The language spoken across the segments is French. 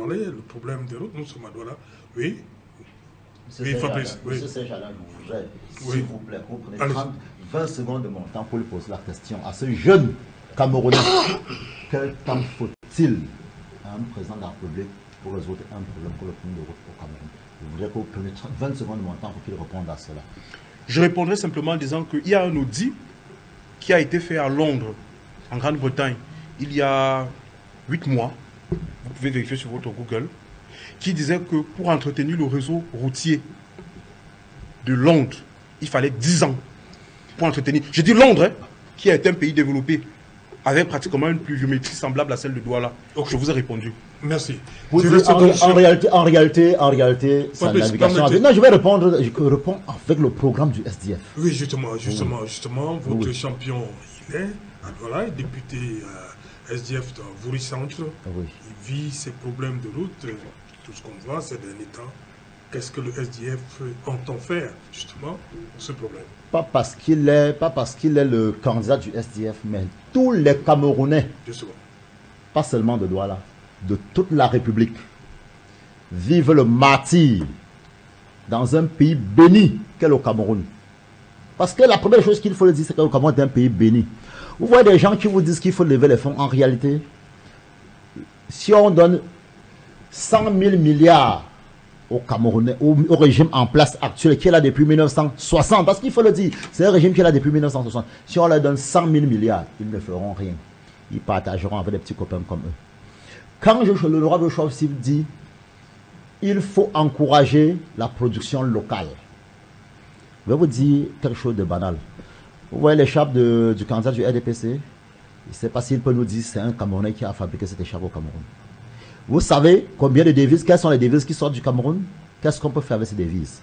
parler, le problème des routes, nous sommes à Douala. Oui. Monsieur Fabrice, Monsieur Serge-Alain, je voudrais, s'il vous plaît, vous prenez 20 secondes de mon temps pour lui poser la question à ce jeune Camerounais. Quel temps faut-il à un président de la République pour résoudre un problème pour le problème de route au Cameroun? Je voudrais que vous preniez 20 secondes de mon temps pour qu'il réponde à cela. Je répondrai simplement en disant qu'il y a un audit qui a été fait à Londres, en Grande-Bretagne, il y a 8 mois. Vous pouvez vérifier sur votre Google, qui disait que pour entretenir le réseau routier de Londres, il fallait 10 ans pour entretenir. Je dis Londres, hein, qui est un pays développé, avec pratiquement une pluviométrie semblable à celle de Douala. Donc je vous ai répondu. Merci. En réalité, sa navigation. Non, je réponds avec le programme du SDF. Oui, justement, votre champion, il est à Douala, député SDF de Vouri Centre. Oui. Il vit ses problèmes de route. Tout ce qu'on voit ces derniers temps. Qu'est-ce que le SDF entend faire, justement, pour ce problème? Pas parce qu'il est le candidat du SDF, mais tous les Camerounais, justement, pas seulement de Douala, de toute la République, vivent le martyre dans un pays béni qu'est le Cameroun. Parce que la première chose qu'il faut le dire, c'est que le Cameroun est un pays béni. Vous voyez des gens qui vous disent qu'il faut lever les fonds. En réalité, si on donne 100 000 milliards au Camerounais, au régime en place actuel, qui est là depuis 1960, parce qu'il faut le dire, c'est un régime qui est là depuis 1960. Si on leur donne 100 000 milliards, ils ne feront rien. Ils partageront avec des petits copains comme eux. Quand l'honorable Chauve dit, il faut encourager la production locale. Je vais vous dire quelque chose de banal. Vous voyez l'écharpe du candidat du RDPC? Je ne sais pas s'il peut nous dire c'est un Camerounais qui a fabriqué cette écharpe au Cameroun. Vous savez combien de devises, quelles sont les devises qui sortent du Cameroun? Qu'est-ce qu'on peut faire avec ces devises?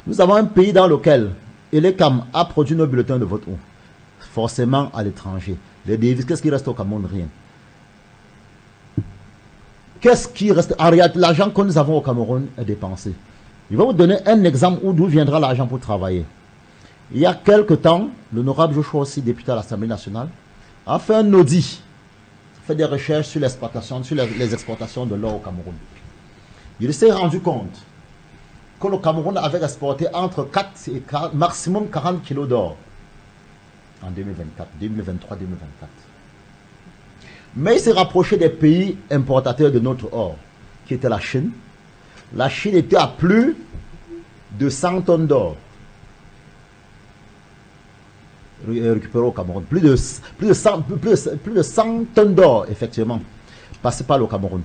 Nous avons un pays dans lequel Elecam a produit nos bulletins de vote. Forcément à l'étranger. Les devises, qu'est-ce qui reste au Cameroun? Rien. Qu'est-ce qui reste? En réalité, l'argent que nous avons au Cameroun est dépensé. Je vais vous donner un exemple d'où viendra l'argent pour travailler. Il y a quelque temps, l'honorable Joshua aussi, député à l'Assemblée nationale, a fait un audit, fait des recherches sur l'exploitation, sur les exportations de l'or au Cameroun. Il s'est rendu compte que le Cameroun avait exporté entre 4 et 40, maximum 40 kilos d'or en 2024, 2023-2024. Mais il s'est rapproché des pays importateurs de notre or, qui était la Chine. La Chine était à plus de 100 tonnes d'or récupéré au Cameroun. Plus de 100 tonnes d'or, effectivement, passé par le Cameroun.